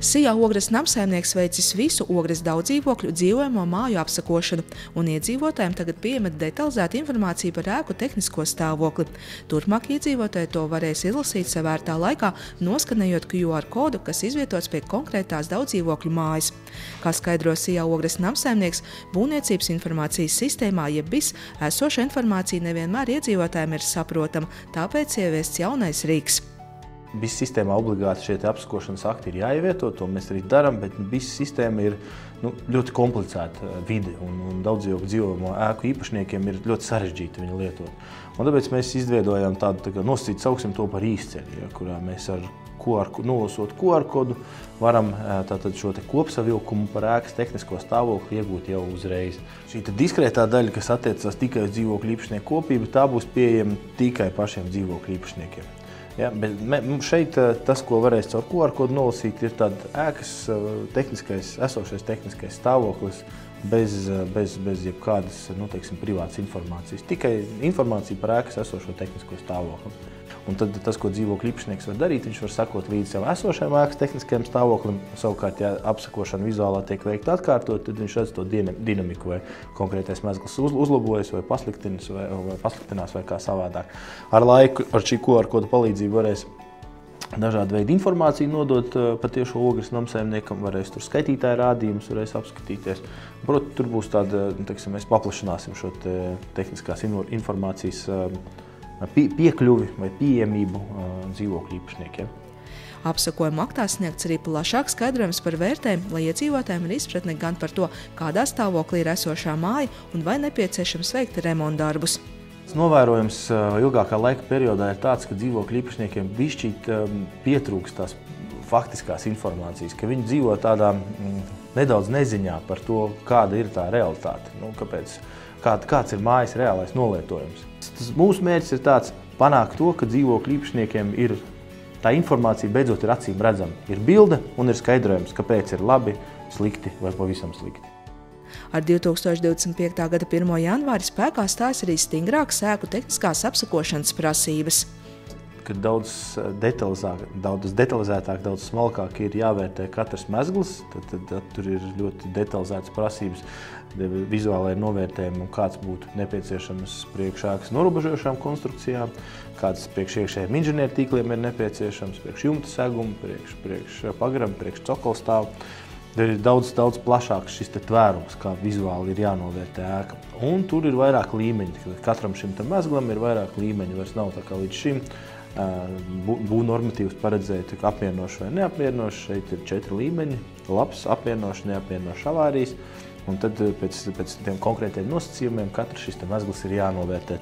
Sijā Ogres namsaimnieks veicis visu Ogres daudzdzīvokļu dzīvojamo māju apsakošanu, un iedzīvotājiem tagad pieejama detalizēta informācija par ēku tehnisko stāvokli. Turpmāk iedzīvotāji to varēs izlasīt savērtā laikā, noskanējot QR kodu, kas izvietots pie konkrētās daudzdzīvokļu mājas. Kā skaidro Sijā Ogres namsaimnieks, būvniecības informācijas sistēmā, jeb BIS, esoša informācija nevienmēr iedzīvotājiem ir saprotama, tāpēc ieviests jaunais rīks. BIS sistēmā obligāti šie apsakošanas akti ir jāievieto, to mēs arī darām, bet BIS sistēma ir ļoti komplicēta vide, un daudzdzīvokļu dzīvojamo ēku īpašniekiem ir ļoti sarežģīti viņu lietot. Un tāpēc mēs izveidojām tādu nosacītu, sauksim to par īsceļu, kurā mēs ar nolasot QR kodu varam tātad šo kopsavilkumu par ēkas tehnisko stāvokli iegūt jau uzreiz. Šī diskrētā daļa, kas attiecas tikai uz dzīvokļu īpašnieku kopību, tā būs pieejama tikai pašiem dzīvokļu īpašniekiem. Ja, bet šeit tas, ko varēs caur QR kodu nolasīt, ir tāda ēkas esošais tehniskais stāvoklis bez jebkādas, privātas informācijas. Tikai informācija par ēkas esošo tehnisko stāvokli. Un tad tas, ko dzīvokļu īpašnieks var darīt, viņš var sakot līdz savam esošajam ēkas tehniskajam stāvoklim. Savukārt, ja apsakošana vizuālā tiek veikta atkārtot, tad viņš redz to dinamiku, vai konkrētais mezgls uzlabojas, vai pasliktinās, vai kā savādāk. Ar laiku, ar šī QR kodu palīdzību varēs dažādu veidu informāciju nodot patiešo Ogres namsaimniekam, varēs tur skaitītāju rādījumus, varēs apskatīties. Protams, tur būs tāda, mēs paplašināsim šo tehniskās informācijas piekļuvi vai pieejamību dzīvokļu īpašniekiem. Apsakojuma aktā sniegts arī plašāks skaidrojums par vērtēm, lai iedzīvotājiem ir izpratne gan par to, kādā stāvoklī ir esošā māja un vai nepieciešams veikt remontdarbus. Novērojums ilgākā laika periodā ir tāds, ka dzīvokļu īpašniekiem bišķīt pietrūkst tās faktiskās informācijas, ka viņi dzīvo tādā nedaudz neziņā par to, kāda ir tā realitāte, kāds ir mājas reālais nolietojums. Mūsu mērķis ir tāds panākt to, ka dzīvokļu īpašniekiem ir tā informācija beidzot ir acīm redzama. Ir bilde un ir skaidrojums, kāpēc ir labi, slikti vai pavisam slikti. Ar 2025. gada 1. janvāri spēkā stājas arī stingrākas ēku tehniskās apsakošanas prasības. Kad daudz detalizētāk, daudz smalkāk ir jāvērtē katrs mezgls, tad tur ir ļoti detalizētas prasības vizuālai novērtējumam, kāds būtu nepieciešams priekš ēkas norobežojošām konstrukcijām, kāds priekš iekšējiem inženiertīkliem ir nepieciešams, priekš jumta seguma, priekš pagraba, priekš cokolstāva. Ir daudz plašāks šis tvērums, kā vizuāli ir jānovērtē ēka. Un tur ir vairāk līmeņi. Katram šim mezglam ir vairāk līmeņi, vairs nav tā kā līdz šim. Būvnormatīvs paredzēja apmierinošs vai neapmierinošs. Šeit ir 4 līmeņi – labs, apmierinošs, neapmierinošs, avārijas. Un tad pēc tiem konkrētiem nosacījumiem katrs šis mezgls ir jānovērtē.